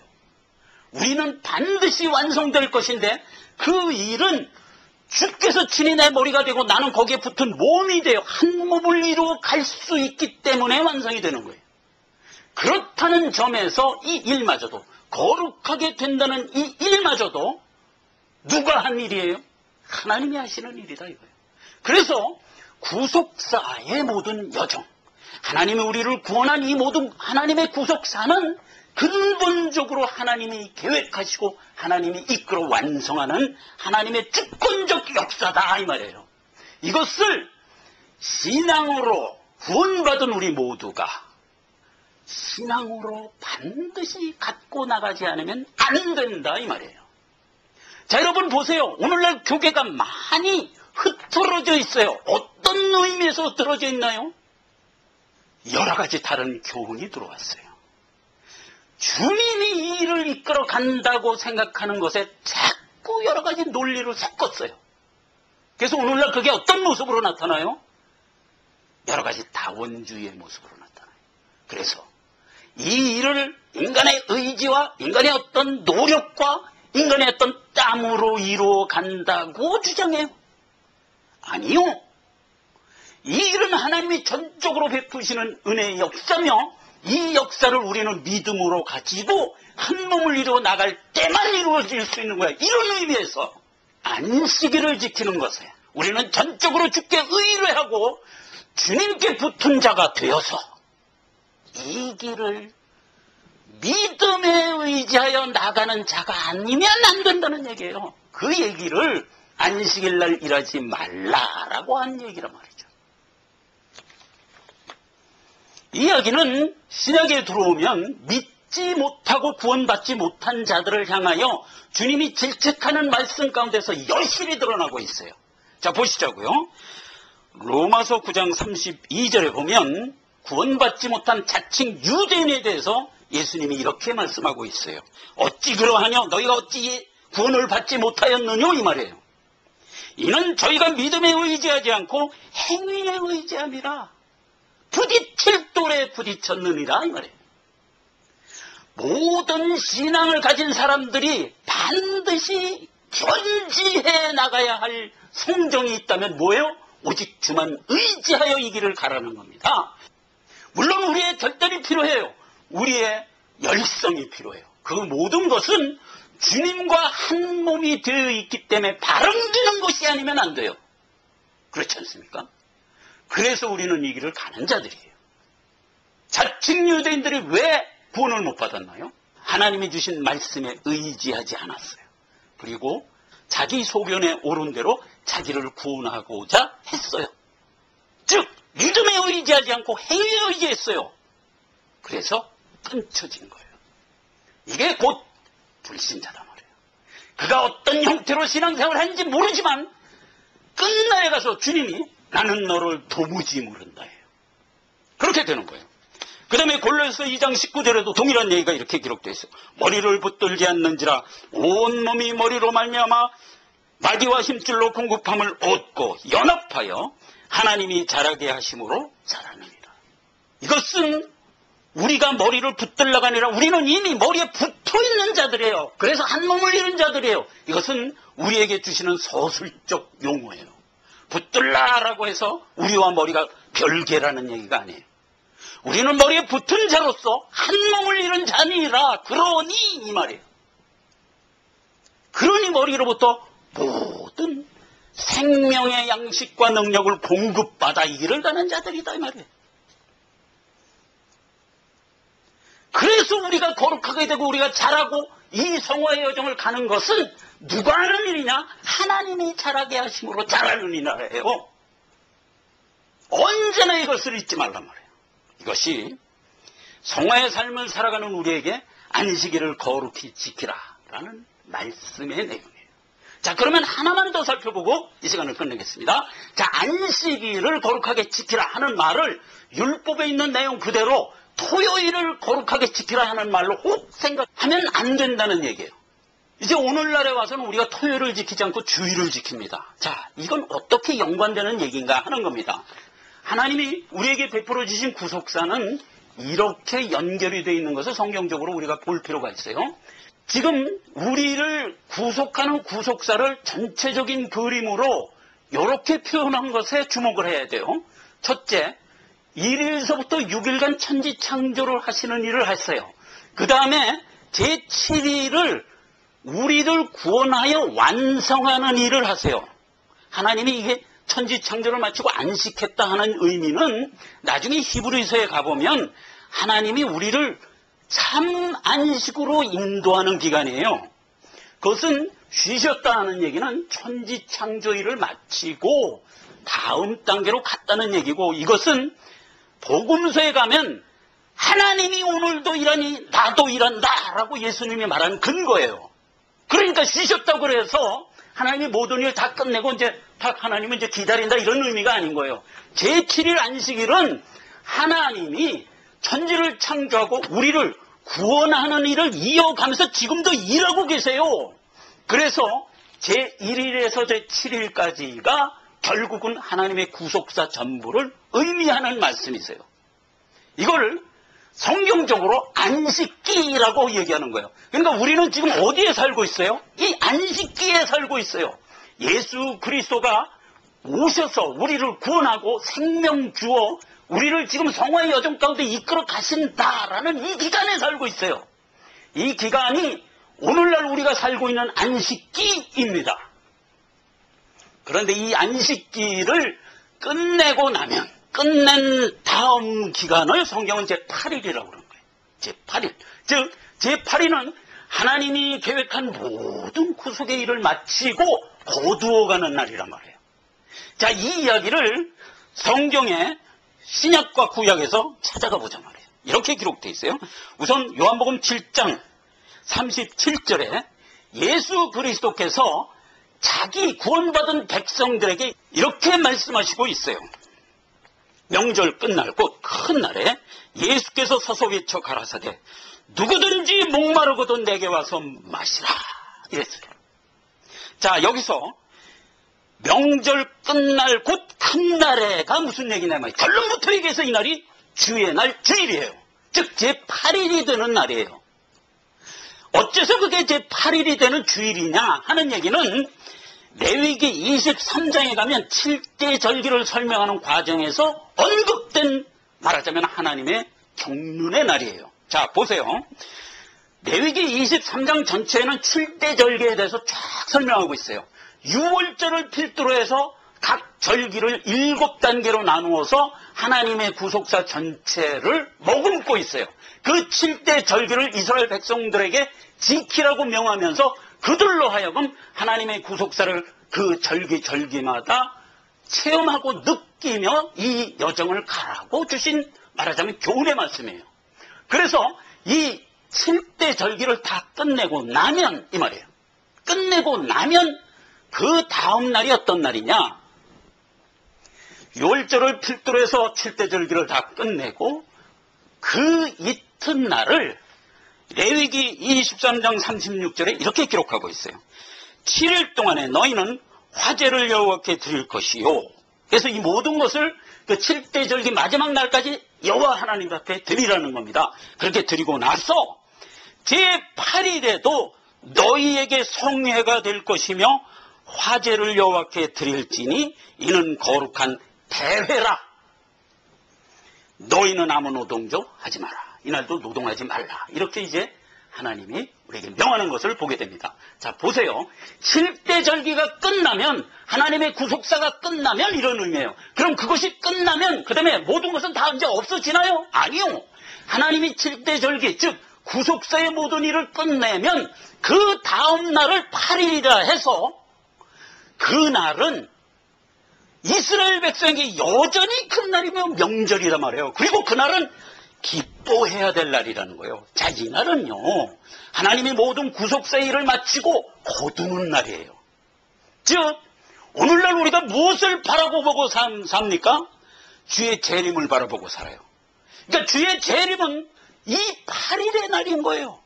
우리는 반드시 완성될 것인데 그 일은 주께서 친히 내 머리가 되고 나는 거기에 붙은 몸이 되어 한 몸을 이루어 갈 수 있기 때문에 완성이 되는 거예요. 그렇다는 점에서 이 일마저도 거룩하게 된다는 이 일마저도 누가 한 일이에요? 하나님이 하시는 일이다 이거예요. 그래서 구속사의 모든 여정, 하나님이 우리를 구원한 이 모든 하나님의 구속사는 근본적으로 하나님이 계획하시고 하나님이 이끌어 완성하는 하나님의 주권적 역사다 이 말이에요. 이것을 신앙으로 구원받은 우리 모두가 신앙으로 반드시 갖고 나가지 않으면 안 된다 이 말이에요. 자, 여러분 보세요. 오늘날 교계가 많이 흩어져 있어요. 어떤 의미에서 흩어져 있나요? 여러 가지 다른 교훈이 들어왔어요. 주님이 이 일을 이끌어 간다고 생각하는 것에 자꾸 여러 가지 논리를 섞었어요. 그래서 오늘날 그게 어떤 모습으로 나타나요? 여러 가지 다원주의의 모습으로 나타나요. 그래서 이 일을 인간의 의지와 인간의 어떤 노력과 인간의 어떤 땀으로 이루어 간다고 주장해요. 아니요. 이 일은 하나님이 전적으로 베푸시는 은혜의 역사며 이 역사를 우리는 믿음으로 가지고 한 몸을 이루어 나갈 때만 이루어질 수 있는 거야. 이런 의미에서 안식일을 지키는 것에 우리는 전적으로 주께 의뢰하고 주님께 붙은 자가 되어서 이 길을 믿음에 의지하여 나가는 자가 아니면 안 된다는 얘기예요. 그 얘기를 안식일날 일하지 말라라고 한 얘기란 말이죠. 이 이야기는 신약에 들어오면 받지 못하고 구원받지 못한 자들을 향하여 주님이 질책하는 말씀 가운데서 열심히 드러나고 있어요. 자, 보시자고요. 로마서 9장 32절에 보면 구원받지 못한 자칭 유대인에 대해서 예수님이 이렇게 말씀하고 있어요. 어찌 그러하냐? 너희가 어찌 구원을 받지 못하였느냐? 이 말이에요. 이는 저희가 믿음에 의지하지 않고 행위에 의지함이라. 부딪힐 돌에 부딪혔느니라 이 말이에요. 모든 신앙을 가진 사람들이 반드시 견지해 나가야 할 성정이 있다면 뭐예요? 오직 주만 의지하여 이 길을 가라는 겁니다. 물론 우리의 결단이 필요해요. 우리의 열성이 필요해요. 그 모든 것은 주님과 한 몸이 되어 있기 때문에 바람드는 것이 아니면 안 돼요. 그렇지 않습니까? 그래서 우리는 이 길을 가는 자들이에요. 자칭 유대인들이 왜 구원을 못 받았나요? 하나님이 주신 말씀에 의지하지 않았어요. 그리고 자기 소견에 옳은 대로 자기를 구원하고자 했어요. 즉 믿음에 의지하지 않고 행위에 의지했어요. 그래서 끊쳐진 거예요. 이게 곧 불신자란 말이에요. 그가 어떤 형태로 신앙생활을 하는지 모르지만 끝날에 가서 주님이 나는 너를 도무지 모른다 해요. 그렇게 되는 거예요. 그 다음에 골로새서 2장 19절에도 동일한 얘기가 이렇게 기록되어 있어요. 머리를 붙들지 않는지라 온몸이 머리로 말미암아 마디와 힘줄로 공급함을 얻고 연합하여 하나님이 자라게 하심으로 자라느니라. 이것은 우리가 머리를 붙들려가 아니라 우리는 이미 머리에 붙어있는 자들이에요. 그래서 한 몸을 이룬 자들이에요. 이것은 우리에게 주시는 서술적 용어예요. 붙들라라고 해서 우리와 머리가 별개라는 얘기가 아니에요. 우리는 머리에 붙은 자로서 한 몸을 이룬 자니라. 그러니 이 말이에요. 그러니 머리로부터 모든 생명의 양식과 능력을 공급받아 이 길을 가는 자들이다 이 말이에요. 그래서 우리가 거룩하게 되고 우리가 자라고 이 성화의 여정을 가는 것은 누가 하는 일이냐? 하나님이 자라게 하심으로 자라는 일이에요. 언제나 이것을 잊지 말란 말이에요. 이것이 성화의 삶을 살아가는 우리에게 안식일을 거룩히 지키라라는 말씀의 내용이에요. 자, 그러면 하나만 더 살펴보고 이 시간을 끝내겠습니다. 자, 안식일을 거룩하게 지키라 하는 말을 율법에 있는 내용 그대로 토요일을 거룩하게 지키라 하는 말로 혹 생각하면 안 된다는 얘기예요. 이제 오늘날에 와서는 우리가 토요일을 지키지 않고 주일을 지킵니다. 자, 이건 어떻게 연관되는 얘기인가 하는 겁니다. 하나님이 우리에게 베풀어 주신 구속사는 이렇게 연결이 되어 있는 것을 성경적으로 우리가 볼 필요가 있어요. 지금 우리를 구속하는 구속사를 전체적인 그림으로 이렇게 표현한 것에 주목을 해야 돼요. 첫째, 1일서부터 6일간 천지창조를 하시는 일을 했어요. 그 다음에 제7일을 우리를 구원하여 완성하는 일을 하세요. 하나님이 이게 천지창조를 마치고 안식했다 하는 의미는 나중에 히브리서에 가보면 하나님이 우리를 참 안식으로 인도하는 기간이에요. 그것은 쉬셨다 하는 얘기는 천지창조일을 마치고 다음 단계로 갔다는 얘기고, 이것은 복음서에 가면 하나님이 오늘도 일하니 나도 일한다 라고 예수님이 말하는 근거예요. 그러니까 쉬셨다고 그래서 하나님이 모든 일 다 끝내고 이제 하나님은 이제 기다린다 이런 의미가 아닌 거예요. 제7일 안식일은 하나님이 천지를 창조하고 우리를 구원하는 일을 이어가면서 지금도 일하고 계세요. 그래서 제1일에서 제7일까지가 결국은 하나님의 구속사 전부를 의미하는 말씀이세요. 이걸 성경적으로 안식기라고 얘기하는 거예요. 그러니까 우리는 지금 어디에 살고 있어요? 이 안식기에 살고 있어요. 예수 그리스도가 오셔서 우리를 구원하고 생명 주어 우리를 지금 성화의 여정 가운데 이끌어 가신다라는 이 기간에 살고 있어요. 이 기간이 오늘날 우리가 살고 있는 안식기입니다. 그런데 이 안식기를 끝내고 나면 끝낸 다음 기간을 성경은 제8일이라고 그러는 거예요. 제8일. 즉 제8일은 하나님이 계획한 모든 구속의 일을 마치고 거두어가는 날이란 말이에요. 자, 이 이야기를 성경의 신약과 구약에서 찾아가 보자 말이에요. 이렇게 기록되어 있어요. 우선 요한복음 7장 37절에 예수 그리스도께서 자기 구원받은 백성들에게 이렇게 말씀하시고 있어요. 명절 끝날 곧 큰 날에 예수께서 서서 외쳐 가라사대 누구든지 목마르거든 내게 와서 마시라 이랬어요. 자, 여기서 명절 끝날 곧 큰 날에가 무슨 얘기냐면 결론부터 얘기해서 이 날이 주의 날 주일이에요. 즉 제8일이 되는 날이에요. 어째서 그게 제8일이 되는 주일이냐 하는 얘기는 레위기 23장에 가면 7대 절기를 설명하는 과정에서 언급된 말하자면 하나님의 경륜의 날이에요. 자, 보세요. 레위기 23장 전체에는 7대 절기에 대해서 쫙 설명하고 있어요. 6월절을 필두로 해서 각 절기를 7단계로 나누어서 하나님의 구속사 전체를 머금고 있어요. 그 7대 절기를 이스라엘 백성들에게 지키라고 명하면서 그들로 하여금 하나님의 구속사를 그 절기마다 체험하고 느끼며 이 여정을 가라고 주신 말하자면 교훈의 말씀이에요. 그래서 이 7대 절기를 다 끝내고 나면 이 말이에요. 끝내고 나면 그 다음 날이 어떤 날이냐? 6월절을 필두로 해서 7대 절기를 다 끝내고 그 이튿날을 레위기 23장 36절에 이렇게 기록하고 있어요. 7일 동안에 너희는 화제를 여호와께 드릴 것이요. 그래서 이 모든 것을 그 7대 절기 마지막 날까지 여호와 하나님 앞에 드리라는 겁니다. 그렇게 드리고 나서 제8일에도 너희에게 성회가 될 것이며 화제를 여호와께 드릴지니 이는 거룩한 대회라. 너희는 아무 노동조 하지 마라. 이날도 노동하지 말라. 이렇게 이제 하나님이 우리에게 명하는 것을 보게 됩니다. 자, 보세요. 7대 절기가 끝나면 하나님의 구속사가 끝나면 이런 의미예요. 그럼 그것이 끝나면 그 다음에 모든 것은 다 이제 없어지나요? 아니요. 하나님이 7대 절기 즉 구속사의 모든 일을 끝내면 그 다음 날을 8일이라 해서 그날은 이스라엘 백성에게 여전히 큰 날이며 명절이란 말이에요. 그리고 그날은 기뻐해야 될 날이라는 거예요. 자, 이 날은요 하나님이 모든 구속사의 일을 마치고 거두는 날이에요. 즉 오늘날 우리가 무엇을 바라보고 삽니까? 주의 재림을 바라보고 살아요. 그러니까 주의 재림은 이 8일의 날인 거예요.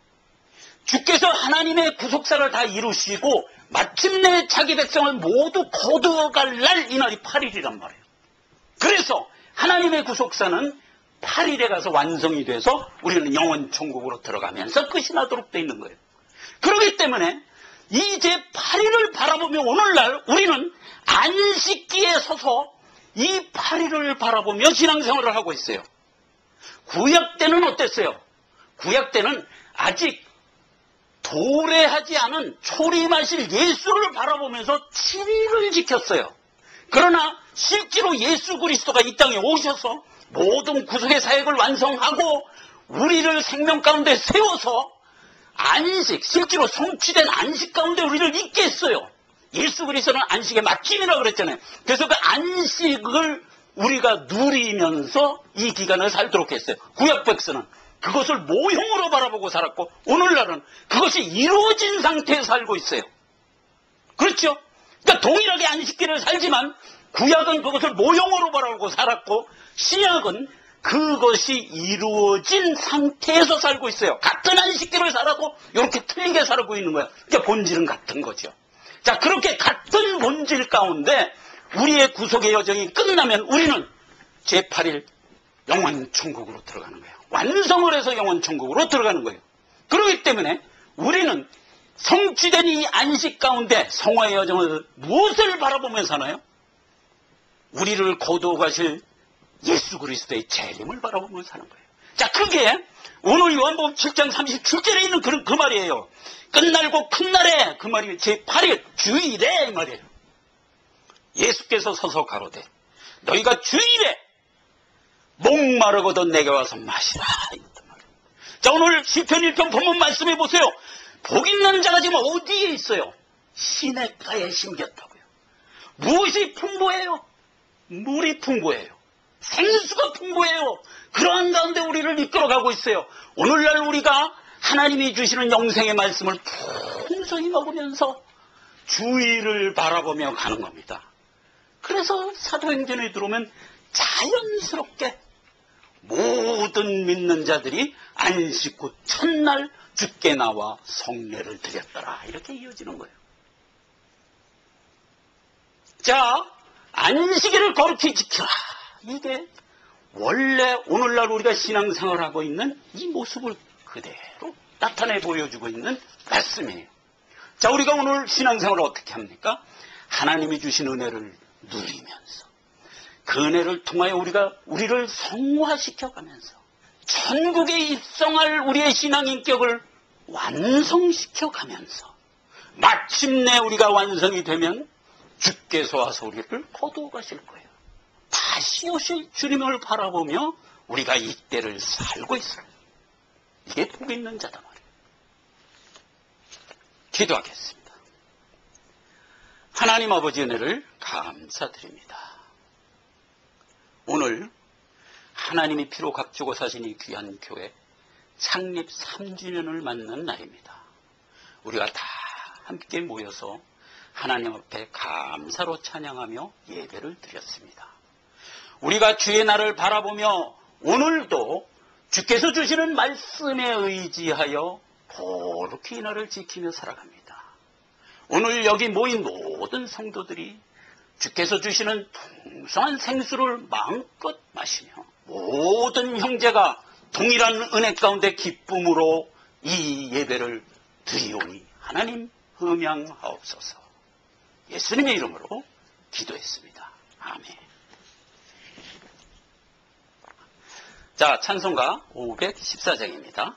주께서 하나님의 구속사를 다 이루시고 마침내 자기 백성을 모두 거두어갈 날 이 날이 8일이란 말이에요. 그래서 하나님의 구속사는 8일에 가서 완성이 돼서 우리는 영원 천국으로 들어가면서 끝이 나도록 되어 있는 거예요. 그렇기 때문에 이제 8일을 바라보며 오늘날 우리는 안식기에 서서 이 8일을 바라보며 신앙생활을 하고 있어요. 구약 때는 어땠어요? 구약 때는 아직 도래하지 않은 초림하실 예수를 바라보면서 7일을 지켰어요. 그러나 실제로 예수 그리스도가 이 땅에 오셔서 모든 구속의 사역을 완성하고 우리를 생명 가운데 세워서 안식, 실제로 성취된 안식 가운데 우리를 있게 했어요. 예수 그리스도는 안식의 맛집이라고 그랬잖아요. 그래서 그 안식을 우리가 누리면서 이 기간을 살도록 했어요. 구약 백성은 그것을 모형으로 바라보고 살았고 오늘날은 그것이 이루어진 상태에 살고 있어요. 그렇죠? 그러니까 동일하게 안식기를 살지만 구약은 그것을 모형으로 바라보고 살았고 신약은 그것이 이루어진 상태에서 살고 있어요. 같은 안식기를 살았고 이렇게 틀리게 살고 있는 거예요. 그러니까 본질은 같은 거죠. 자, 그렇게 같은 본질 가운데 우리의 구속의 여정이 끝나면 우리는 제8일 영원 천국으로 들어가는 거예요. 완성을 해서 영원 천국으로 들어가는 거예요. 그렇기 때문에 우리는 성취된 이 안식 가운데 성화의 여정을 무엇을 바라보며 사나요? 우리를 거두어 가실 예수 그리스도의 재림을 바라보며 사는 거예요. 자, 그게 오늘 요한복음 7장 37절에 있는 그 말이에요. 끝날고 큰 날에 그 말이 제8일 주일에 이 말이에요. 예수께서 서서 가로되 너희가 주일에 목마르거든 내게 와서 마시라. 자, 오늘 시편 1편 본문 말씀해 보세요. 복 있는 자가 지금 어디에 있어요? 시냇가에 심겼다고요. 무엇이 풍부해요? 물이 풍부해요. 생수가 풍부해요. 그러한 가운데 우리를 이끌어가고 있어요. 오늘날 우리가 하나님이 주시는 영생의 말씀을 풍성히 먹으면서 주위를 바라보며 가는 겁니다. 그래서 사도행전에 들어오면 자연스럽게 모든 믿는 자들이 안식 후 첫날 주께 나와 성례를 드렸더라. 이렇게 이어지는 거예요. 자, 안식일을 거룩히 지켜라. 이게 원래 오늘날 우리가 신앙생활을 하고 있는 이 모습을 그대로 나타내 보여주고 있는 말씀이에요. 자, 우리가 오늘 신앙생활을 어떻게 합니까? 하나님이 주신 은혜를 누리면서 그 은혜를 통하여 우리가 우리를 성화시켜가면서 천국에 입성할 우리의 신앙 인격을 완성시켜가면서 마침내 우리가 완성이 되면 주께서 와서 우리를 거두어 가실 거예요. 다시 오실 주님을 바라보며 우리가 이때를 살고 있어요. 이게 복 있는 자다 말이에요. 기도하겠습니다. 하나님 아버지 은혜를 감사드립니다. 오늘 하나님이 피로 값주고 사신 이 귀한 교회 창립 3주년을 맞는 날입니다. 우리가 다 함께 모여서 하나님 앞에 감사로 찬양하며 예배를 드렸습니다. 우리가 주의 날을 바라보며 오늘도 주께서 주시는 말씀에 의지하여 거룩히 이 날을 지키며 살아갑니다. 오늘 여기 모인 모든 성도들이 주께서 주시는 풍성한 생수를 마음껏 마시며 모든 형제가 동일한 은혜 가운데 기쁨으로 이 예배를 드리오니 하나님 흠양하옵소서. 예수님의 이름으로 기도했습니다. 아멘. 자, 찬송가 514장입니다.